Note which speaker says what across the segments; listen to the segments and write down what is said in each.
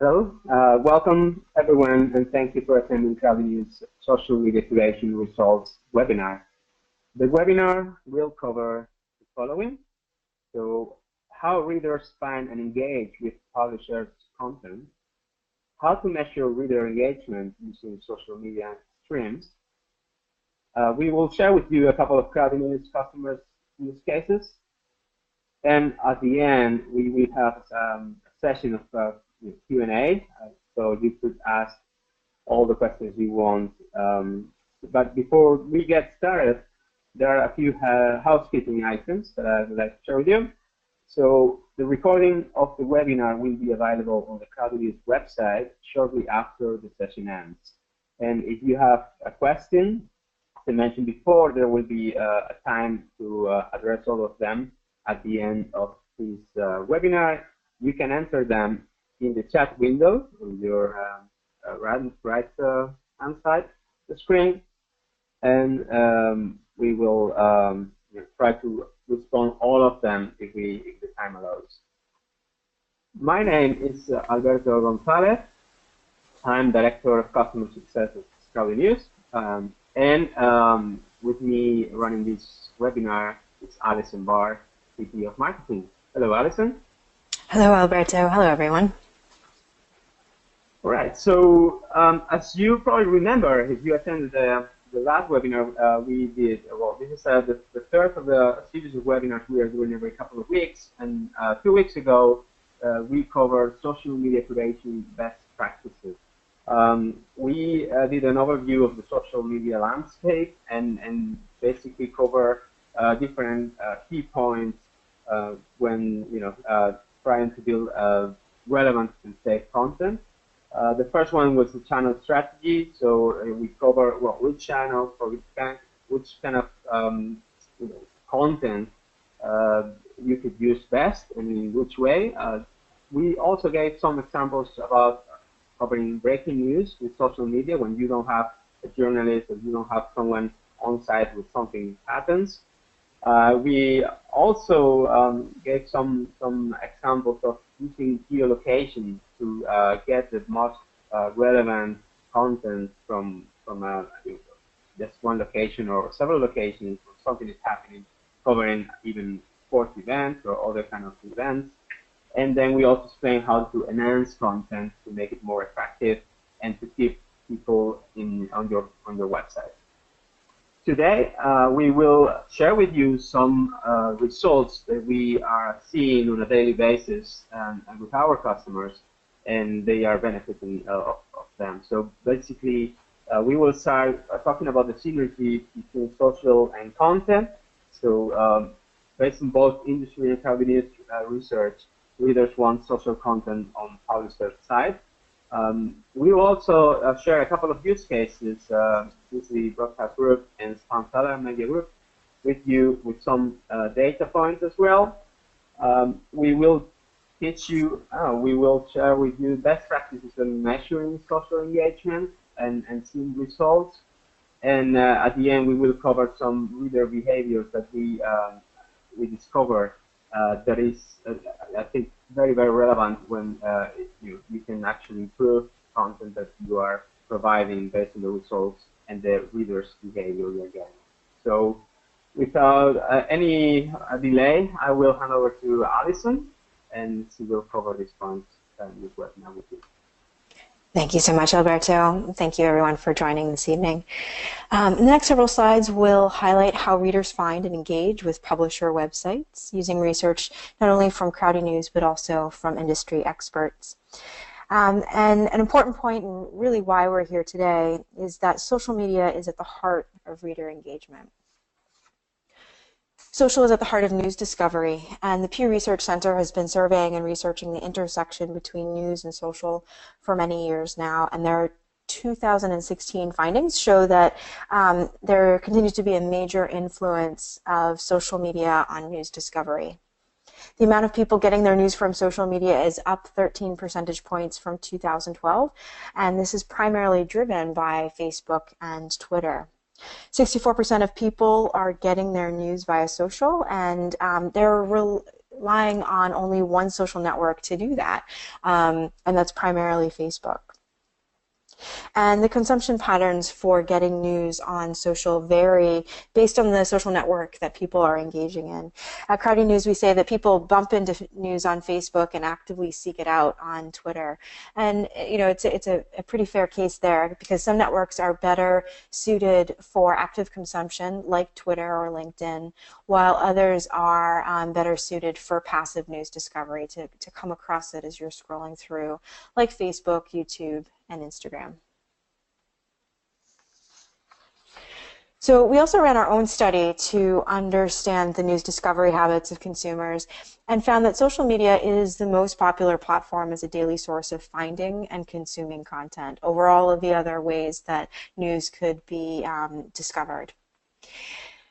Speaker 1: Hello, welcome everyone, and thank you for attending Crowdynews Social Media Curation Results webinar. The webinar will cover the following. So, how readers find and engage with publishers' content, how to measure reader engagement using social media streams. We will share with you a couple of Crowdynews customers' use cases. And at the end, we will have a session of Q&A, so you could ask all the questions you want. But before we get started, there are a few housekeeping items that I would like to share with you. So the recording of the webinar will be available on the Crowdynews website shortly after the session ends. And if you have a question, as I mentioned before, there will be a time to address all of them at the end of this webinar. You can enter them in the chat window on your right hand side of the screen, and we will try to respond all of them if the time allows. My name is Alberto Gonzalez. I'm Director of Customer Success at Crowdynews, and with me running this webinar is Alison Barr, VP of Marketing. Hello, Alison.
Speaker 2: Hello, Alberto. Hello, everyone.
Speaker 1: All right. So, as you probably remember, if you attended the last webinar we did, well, this is the third of the series of webinars we are doing every couple of weeks. And 2 weeks ago, we covered social media curation best practices. We did an overview of the social media landscape and basically cover different key points when trying to build relevant and safe content. The first one was the channel strategy. So we cover which channel for which kind of content you could use best and in which way. We also gave some examples about covering breaking news with social media when you don't have a journalist or you don't have someone on site when something happens. We also gave some examples of using geolocation to get the most relevant content from just one location or several locations, or something is happening, covering even sports events or other kind of events. And then we also explain how to enhance content to make it more attractive and to keep people on your website. Today, we will share with you some results that we are seeing on a daily basis and with our customers, and they are benefiting of them. So basically, we will start talking about the synergy between social and content. So based on both industry and Crowdynews research, readers want social content on publisher side. We will also share a couple of use cases with the Broadcast Group and Spam Media Group with you with some data points as well. We will teach you, we will share with you best practices in measuring social engagement and seeing results. And at the end, we will cover some reader behaviors that we discover that is, I think, very, very relevant when you can actually improve content that you are providing based on the results and the reader's behavior you're getting. So without any delay, I will hand over to Alison, and she will cover this point in this webinar with you.
Speaker 2: Thank you so much, Alberto. Thank you, everyone, for joining this evening. In the next several slides, we'll highlight how readers find and engage with publisher websites using research not only from Crowdynews, but also from industry experts. And an important point, and really why we're here today, is that social media is at the heart of reader engagement. Social is at the heart of news discovery, and the Pew Research Center has been surveying and researching the intersection between news and social for many years now, and their 2016 findings show that there continues to be a major influence of social media on news discovery. The amount of people getting their news from social media is up 13 percentage points from 2012, and this is primarily driven by Facebook and Twitter. 64% of people are getting their news via social, and relying on only one social network to do that, and that's primarily Facebook. And the consumption patterns for getting news on social vary based on the social network that people are engaging in. At Crowdynews, we say that people bump into news on Facebook and actively seek it out on Twitter. And it's a pretty fair case there, because some networks are better suited for active consumption, like Twitter or LinkedIn, while others are better suited for passive news discovery, to come across it as you're scrolling through, like Facebook, YouTube, and Instagram. So we also ran our own study to understand the news discovery habits of consumers, and found that social media is the most popular platform as a daily source of finding and consuming content over all of the other ways that news could be discovered.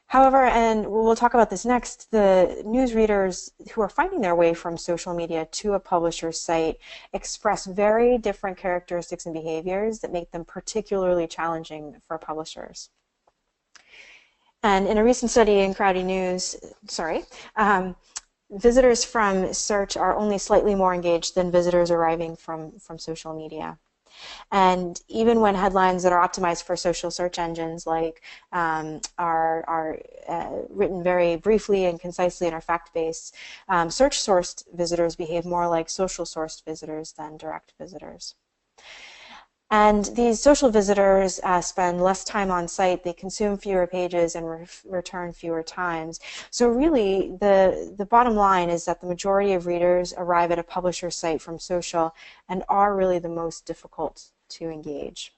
Speaker 2: However, and we'll talk about this next, the news readers who are finding their way from social media to a publisher's site express very different characteristics and behaviors that make them particularly challenging for publishers. And in a recent study in Crowdynews, visitors from search are only slightly more engaged than visitors arriving from social media. And even when headlines that are optimized for social search engines, like are written very briefly and concisely and are fact-based, search-sourced visitors behave more like social-sourced visitors than direct visitors. And these social visitors spend less time on site, they consume fewer pages and return fewer times. So really, the bottom line is that the majority of readers arrive at a publisher's site from social and are really the most difficult to engage.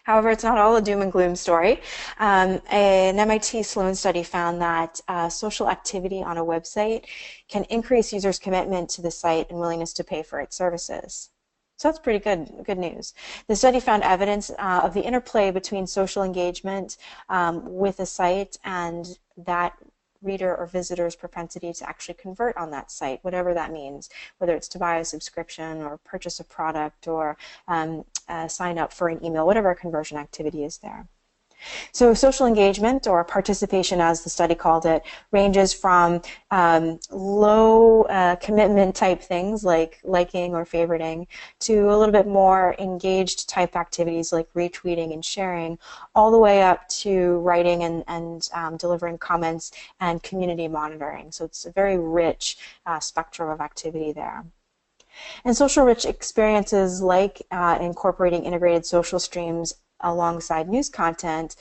Speaker 2: However, it's not all a doom and gloom story. An MIT Sloan study found that social activity on a website can increase users' commitment to the site and willingness to pay for its services. So that's pretty good news. The study found evidence of the interplay between social engagement with a site and that reader or visitor's propensity to actually convert on that site, whatever that means, whether it's to buy a subscription or purchase a product or sign up for an email, whatever conversion activity is there. So social engagement, or participation as the study called it, ranges from low commitment type things like liking or favoriting to a little bit more engaged type activities like retweeting and sharing, all the way up to writing and delivering comments and community monitoring. So it's a very rich spectrum of activity there. And social rich experiences like incorporating integrated social streams alongside news content,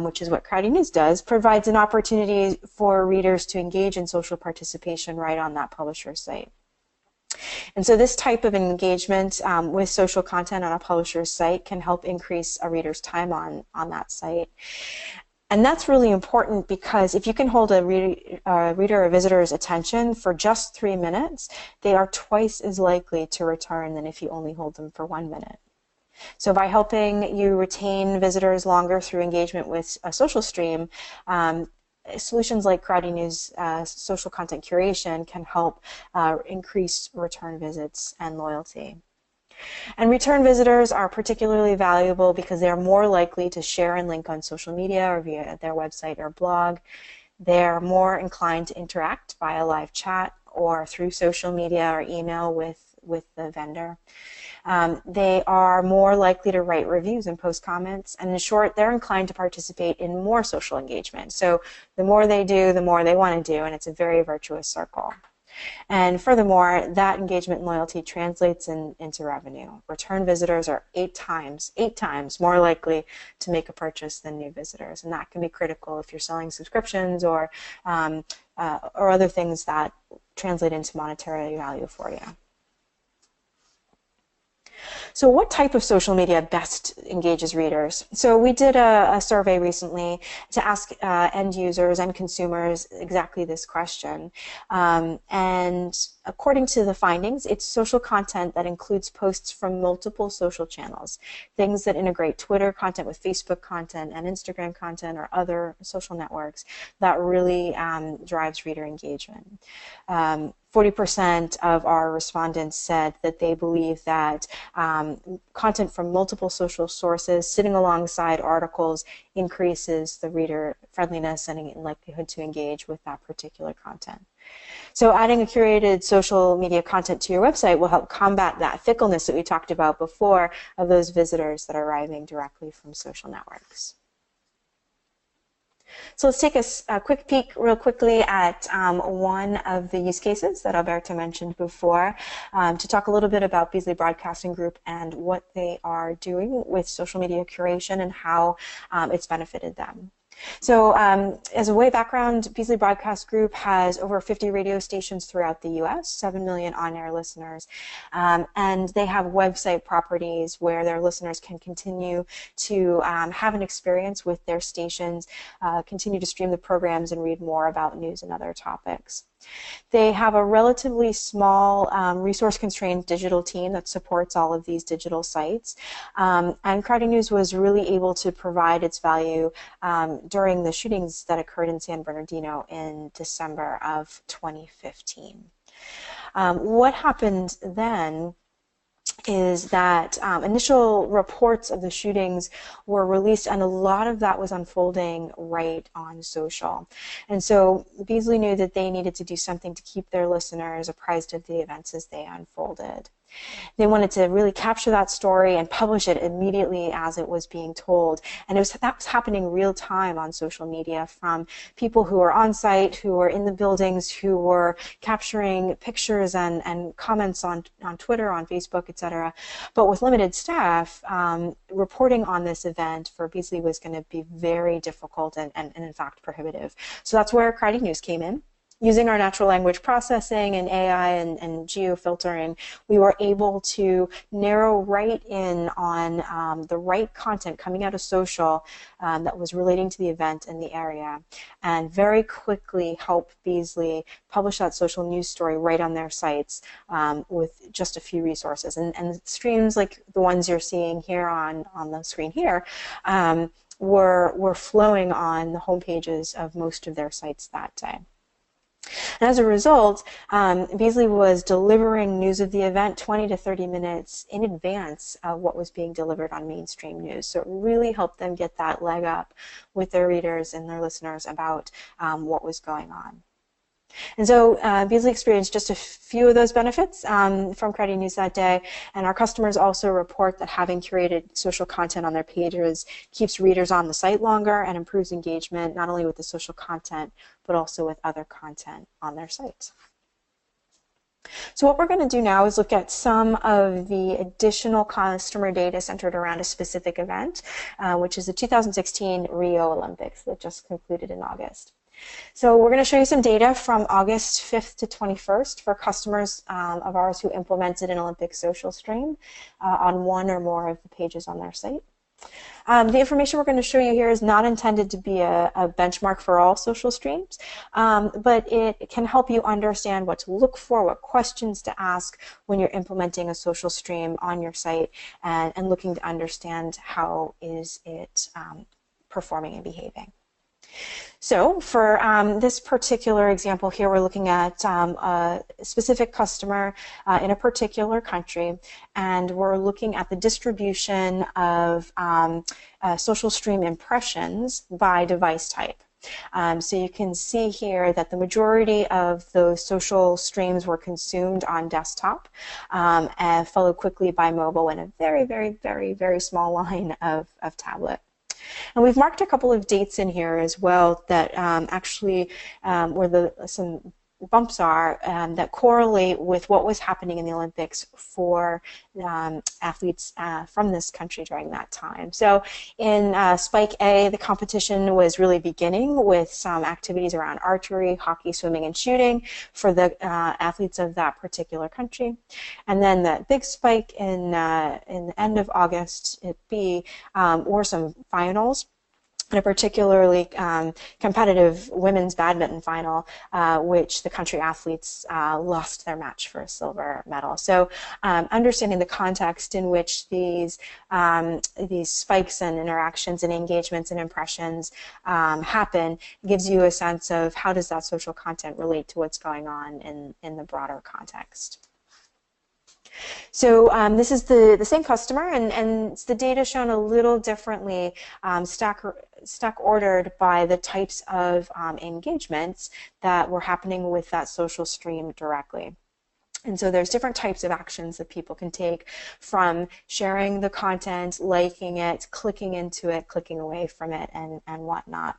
Speaker 2: which is what Crowdynews does, provides an opportunity for readers to engage in social participation right on that publisher's site. And so this type of engagement with social content on a publisher's site can help increase a reader's time on that site. And that's really important, because if you can hold a reader or visitor's attention for just 3 minutes, they are twice as likely to return than if you only hold them for 1 minute. So by helping you retain visitors longer through engagement with a social stream, solutions like Crowdynews social content curation can help increase return visits and loyalty. And return visitors are particularly valuable because they are more likely to share and link on social media or via their website or blog. They're more inclined to interact via live chat or through social media or email with the vendor. They are more likely to write reviews and post comments, and in short, they're inclined to participate in more social engagement. So the more they do, the more they want to do, and it's a very virtuous circle. And furthermore, that engagement and loyalty translates into revenue. Return visitors are 8 times more likely to make a purchase than new visitors, and that can be critical if you're selling subscriptions or other things that translate into monetary value for you. So what type of social media best engages readers? So we did a survey recently to ask end users and consumers exactly this question. And according to the findings, it's social content that includes posts from multiple social channels, things that integrate Twitter content with Facebook content and Instagram content or other social networks, that really drives reader engagement. 40% of our respondents said that they believe that content from multiple social sources sitting alongside articles increases the reader friendliness and likelihood to engage with that particular content. So adding a curated social media content to your website will help combat that fickleness that we talked about before of those visitors that are arriving directly from social networks. So let's take a quick peek real quickly at one of the use cases that Alberto mentioned before to talk a little bit about Beasley Broadcasting Group and what they are doing with social media curation and how it's benefited them. So as a way background, Beasley Broadcast Group has over 50 radio stations throughout the U.S., 7 million on-air listeners, and they have website properties where their listeners can continue to have an experience with their stations, continue to stream the programs and read more about news and other topics. They have a relatively small resource-constrained digital team that supports all of these digital sites. And Crowdynews was really able to provide its value during the shootings that occurred in San Bernardino in December of 2015. What happened then is that initial reports of the shootings were released, and a lot of that was unfolding right on social. And so Beasley knew that they needed to do something to keep their listeners apprised of the events as they unfolded. They wanted to really capture that story and publish it immediately as it was being told. And that was happening real time on social media, from people who were on site, who were in the buildings, who were capturing pictures and comments on Twitter, on Facebook, etc. But with limited staff, reporting on this event for Beasley was going to be very difficult and in fact prohibitive. So that's where Crowdynews came in. Using our natural language processing and AI and geo-filtering, we were able to narrow right in on the right content coming out of social that was relating to the event in the area, and very quickly help Beasley publish that social news story right on their sites with just a few resources. And streams like the ones you're seeing here on the screen here were flowing on the home pages of most of their sites that day. And as a result, Beasley was delivering news of the event 20 to 30 minutes in advance of what was being delivered on mainstream news. So it really helped them get that leg up with their readers and their listeners about what was going on. And so Beasley experienced just a few of those benefits from Crowdynews that day, and our customers also report that having curated social content on their pages keeps readers on the site longer and improves engagement not only with the social content but also with other content on their sites. So what we're going to do now is look at some of the additional customer data centered around a specific event, which is the 2016 Rio Olympics that just concluded in August. So we're going to show you some data from August 5th to 21st for customers of ours who implemented an Olympic social stream on one or more of the pages on their site. The information we're going to show you here is not intended to be a benchmark for all social streams, but it can help you understand what to look for, what questions to ask when you're implementing a social stream on your site and looking to understand how is it performing and behaving. So for this particular example here, we're looking at a specific customer in a particular country, and we're looking at the distribution of social stream impressions by device type. So you can see here that the majority of those social streams were consumed on desktop and followed quickly by mobile, and a very, very, very, very small line of tablet. And we've marked a couple of dates in here as well that actually where some bumps are that correlate with what was happening in the Olympics for athletes from this country during that time. So in Spike A, the competition was really beginning with some activities around archery, hockey, swimming, and shooting for the athletes of that particular country. And then the big spike in the end of August at B were some finals, in a particularly competitive women's badminton final, which the country athletes lost their match for a silver medal. So understanding the context in which these spikes and interactions and engagements and impressions happen gives you a sense of how does that social content relate to what's going on in the broader context. So this is the same customer, and the data shown a little differently, stack ordered by the types of engagements that were happening with that social stream directly. And so there's different types of actions that people can take, from sharing the content, liking it, clicking into it, clicking away from it, and whatnot.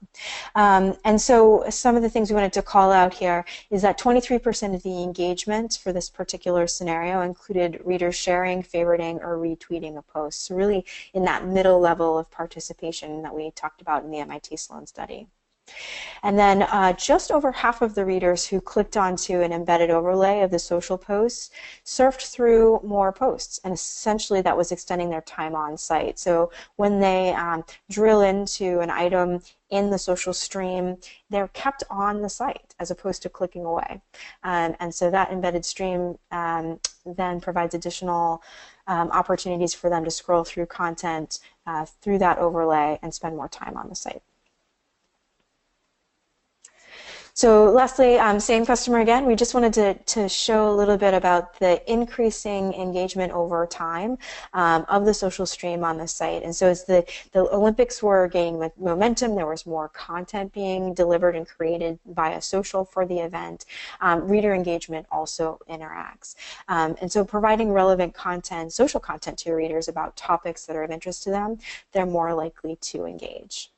Speaker 2: And so some of the things we wanted to call out here is that 23% of the engagement for this particular scenario included readers sharing, favoriting, or retweeting a post. So really in that middle level of participation that we talked about in the MIT Sloan study. And then just over half of the readers who clicked onto an embedded overlay of the social posts surfed through more posts, and essentially that was extending their time on site. So when they drill into an item in the social stream, they're kept on the site as opposed to clicking away. And so that embedded stream then provides additional opportunities for them to scroll through content through that overlay and spend more time on the site. So lastly, same customer again, we just wanted to show a little bit about the increasing engagement over time of the social stream on the site. And so as the Olympics were gaining momentum, there was more content being delivered and created via social for the event. Reader engagement also interacts. And so providing relevant content, social content to your readers about topics that are of interest to them, they're more likely to engage.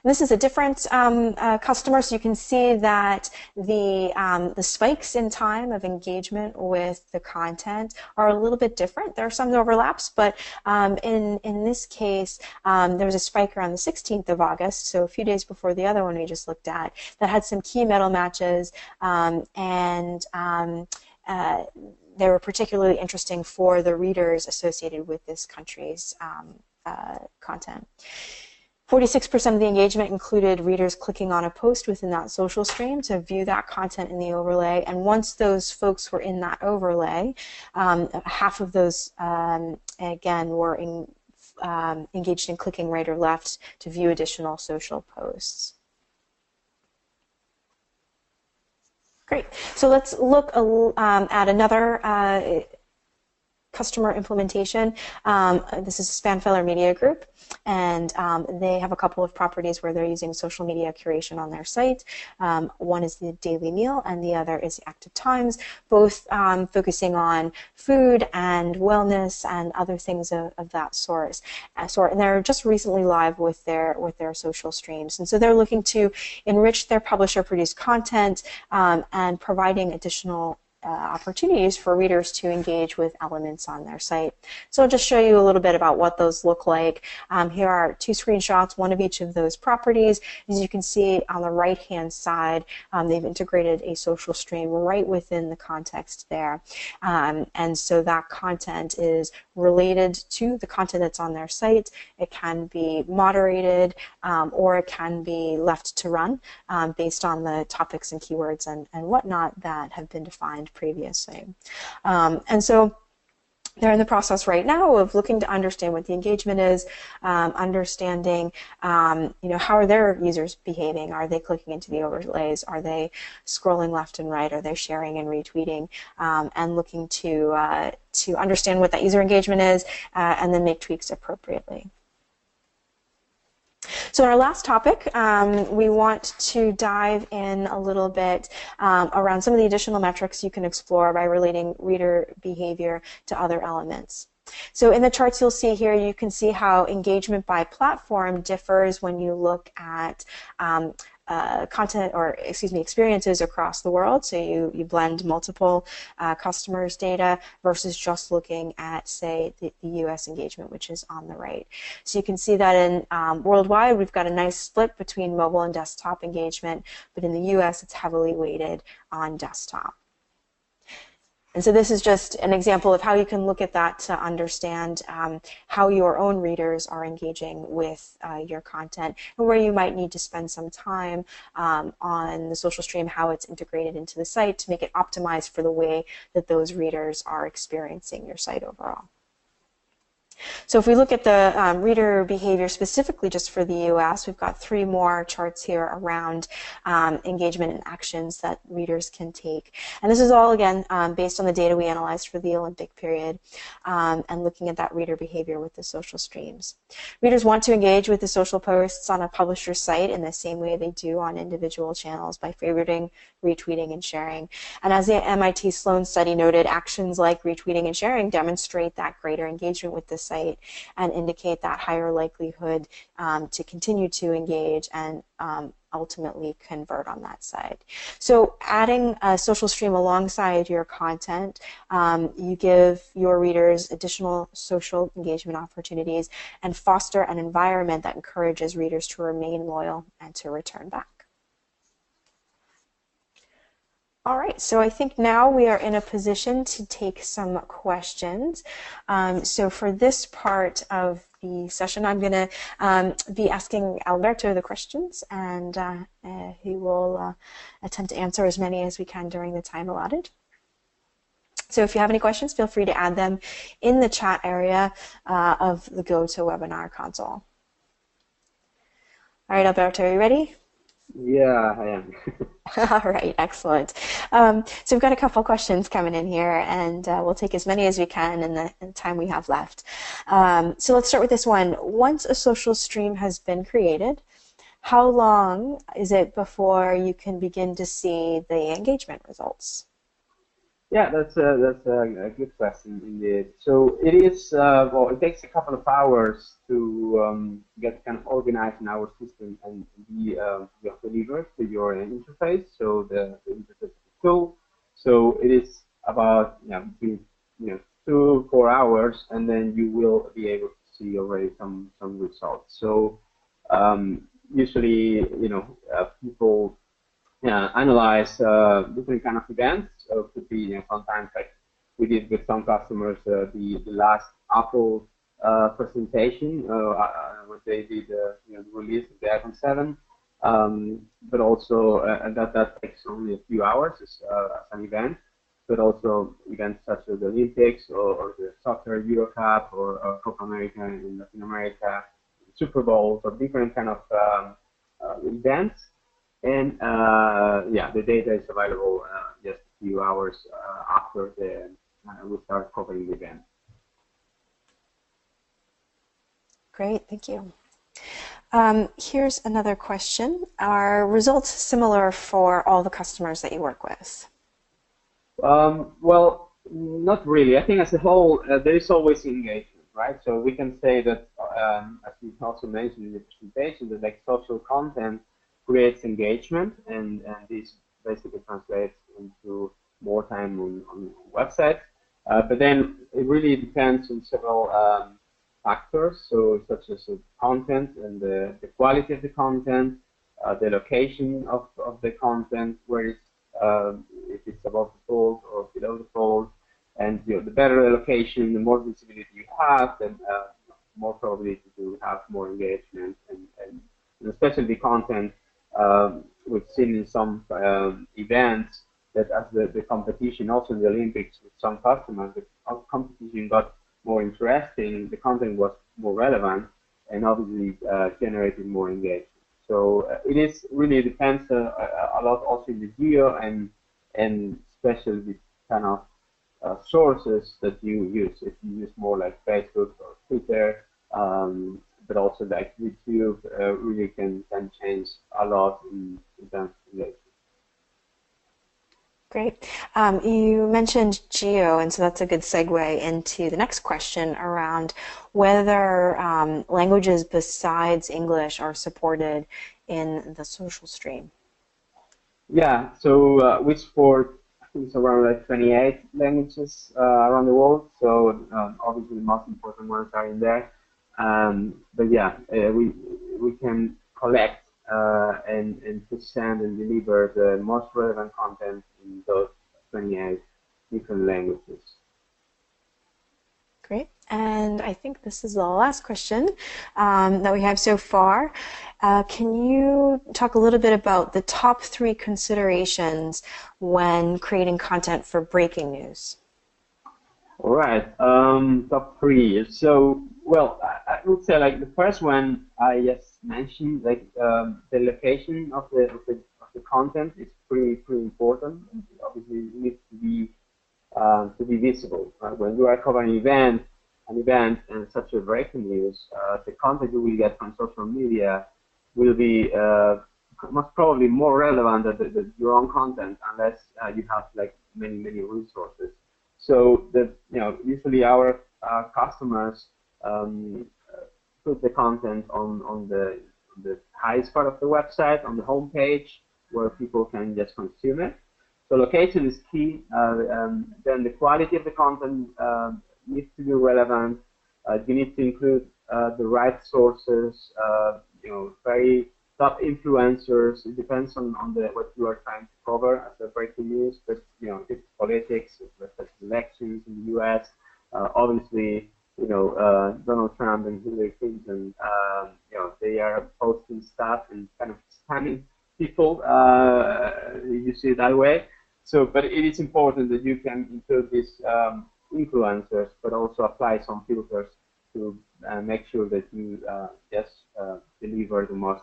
Speaker 2: This is a different customer, so you can see that the spikes in time of engagement with the content are a little bit different. There are some overlaps, but in this case, there was a spike around the 16th of August, so a few days before the other one we just looked at, that had some key medal matches, and they were particularly interesting for the readers associated with this country's content. 46% of the engagement included readers clicking on a post within that social stream to view that content in the overlay. And once those folks were in that overlay, half of those, again, were engaged in clicking right or left to view additional social posts. Great. So let's look at another customer implementation. This is Spanfeller Media Group, and they have a couple of properties where they're using social media curation on their site. One is the Daily Meal, and the other is the Active Times, both focusing on food and wellness and other things of that sort. And they're just recently live with their social streams. And so they're looking to enrich their publisher-produced content and providing additional opportunities for readers to engage with elements on their site. So I'll just show you a little bit about what those look like. Here are two screenshots, one of each of those properties. As you can see on the right-hand side, they've integrated a social stream right within the context there. And so that content is related to the content that's on their site. It can be moderated or it can be left to run based on the topics and keywords and whatnot that have been defined previously. And so they're in the process right now of looking to understand what the engagement is, understanding, how are their users behaving? Are they clicking into the overlays? Are they scrolling left and right? Are they sharing and retweeting? And looking to understand what that user engagement is and then make tweaks appropriately. So in our last topic, we want to dive in a little bit around some of the additional metrics you can explore by relating reader behavior to other elements. So in the charts you'll see here, you can see how engagement by platform differs when you look at experiences across the world. So you blend multiple customers' data versus just looking at, say, the US engagement, which is on the right. So you can see that in worldwide, we've got a nice split between mobile and desktop engagement, but in the US, it's heavily weighted on desktop. And so this is just an example of how you can look at that to understand how your own readers are engaging with your content and where you might need to spend some time on the social stream, how it's integrated into the site to make it optimized for the way that those readers are experiencing your site overall. So if we look at the reader behavior specifically just for the US, we've got 3 more charts here around engagement and actions that readers can take. And this is all, again, based on the data we analyzed for the Olympic period and looking at that reader behavior with the social streams. Readers want to engage with the social posts on a publisher's site in the same way they do on individual channels by favoriting, retweeting, and sharing. And as the MIT Sloan study noted, actions like retweeting and sharing demonstrate that greater engagement with the site and indicate that higher likelihood to continue to engage and ultimately convert on that side. So adding a social stream alongside your content, you give your readers additional social engagement opportunities and foster an environment that encourages readers to remain loyal and to return back. All right, so I think now we are in a position to take some questions. So for this part of the session, I'm going to be asking Alberto the questions, and he will attempt to answer as many as we can during the time allotted. So if you have any questions, feel free to add them in the chat area of the GoToWebinar console. All right, Alberto, are you ready?
Speaker 1: Yeah, I am.
Speaker 2: All right, excellent. So we've got a couple questions coming in here, and we'll take as many as we can in the time we have left. So let's start with this one. Once a social stream has been created, how long is it before you can begin to see the engagement results?
Speaker 1: Yeah, that's a good question indeed. So it is, well, it takes a couple of hours to get kind of organized in our system and be delivered to your interface. So the interface tool. So it is about between 2 to 4 hours, and then you will be able to see already some results. So usually, people analyze different kind of events. So it could be sometimes like we did with some customers the last Apple presentation when they did the release of the iPhone 7, but also that takes only a few hours as an event. But also events such as the Olympics or the soccer Euro Cup or Copa America in Latin America, Super Bowl, or different kind of events. And the data is available just a few hours after we start covering the event.
Speaker 2: Great, thank you. Here's another question. Are results similar for all the customers that you work with?
Speaker 1: Well, not really. I think as a whole, there is always engagement, right? So we can say that, as we also mentioned in the presentation, that like social content creates engagement, and this basically translates into more time on websites. But then it really depends on several factors, so such as the content and the quality of the content, the location of the content, where it's if it's above the fold or below the fold, and the better the location, the more visibility you have, then more probability to have more engagement, and especially the content. We've seen in some events that as the competition, also in the Olympics with some customers, the competition got more interesting, the content was more relevant, and obviously generated more engagement. So it is really depends a lot also in the geo and especially the kind of sources that you use. If you use more like Facebook or Twitter, but also like YouTube, really can change a lot in terms of engagement.
Speaker 2: Great. You mentioned geo, and so that's a good segue into the next question around whether languages besides English are supported in the social stream.
Speaker 1: Yeah, so we support, I think it's around like 28 languages around the world. So obviously the most important ones are in there. But yeah, we can collect and present and deliver the most relevant content in those 28 different languages.
Speaker 2: Great. And I think this is the last question that we have so far. Can you talk a little bit about the top 3 considerations when creating content for breaking news?
Speaker 1: All right. Top three. So, well, I would say like the first one I just mentioned, like the location of the content is pretty important. Obviously, it needs to be visible. Right? When you are covering an event and such a breaking news, the content you will get from social media will be most probably more relevant than your own content, unless you have like many resources. So that usually our customers um, put the content on the highest part of the website, on the home page, where people can just consume it. So location is key. Then the quality of the content needs to be relevant. You need to include the right sources. Very top influencers. It depends on what you are trying to cover as a breaking news. But if it's politics, if it's elections in the U.S., obviously Donald Trump and Hillary Clinton, they are posting stuff and kind of spamming people. You see it that way. So, but it is important that you can include these influencers, but also apply some filters to make sure that you just deliver the most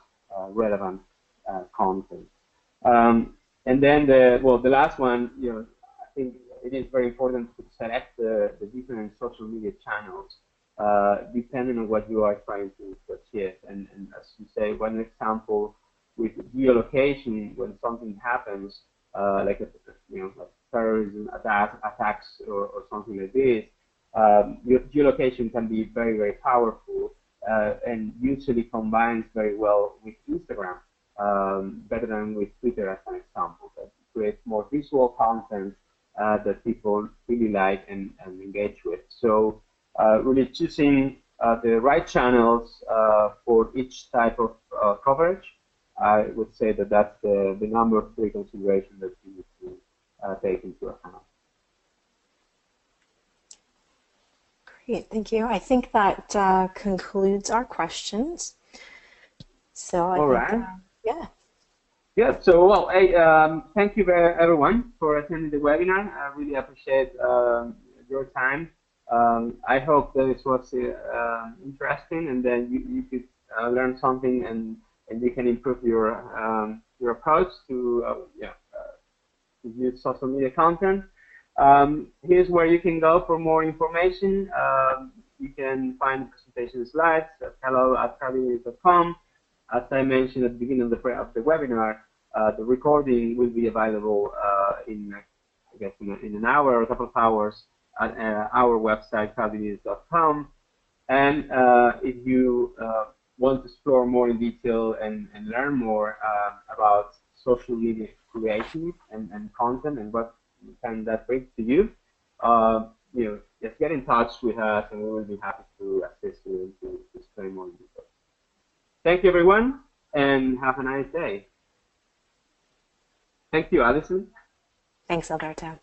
Speaker 1: relevant content. And then the last one, I think it is very important to select the different social media channels depending on what you are trying to achieve. And as you say, one example with geolocation, when something happens, like terrorism attacks or something like this, your geolocation can be very powerful and usually combines very well with Instagram, better than with Twitter as an example. That creates more visual content that people really like and engage with. So really choosing the right channels for each type of coverage, I would say that that's the number three consideration that you need to take into account.
Speaker 2: Great, thank you. I think that concludes our questions. So I
Speaker 1: All
Speaker 2: think,
Speaker 1: right.
Speaker 2: yeah.
Speaker 1: Yeah, so well, hey, thank you very everyone for attending the webinar. I really appreciate your time. I hope that this was interesting, and then you could learn something, and you can improve your approach to to use social media content. Here's where you can go for more information. You can find the presentation slides at hello@crowdynews.com. As I mentioned at the beginning of the webinar, the recording will be available in, I guess, in an hour or a couple of hours at our website, crowdynews.com. And if you want to explore more in detail and learn more about social media creation and content and what can that bring to you, just get in touch with us and we will be happy to assist you to explain more in detail. Thank you, everyone, and have a nice day. Thank you, Alison.
Speaker 2: Thanks, Alberto.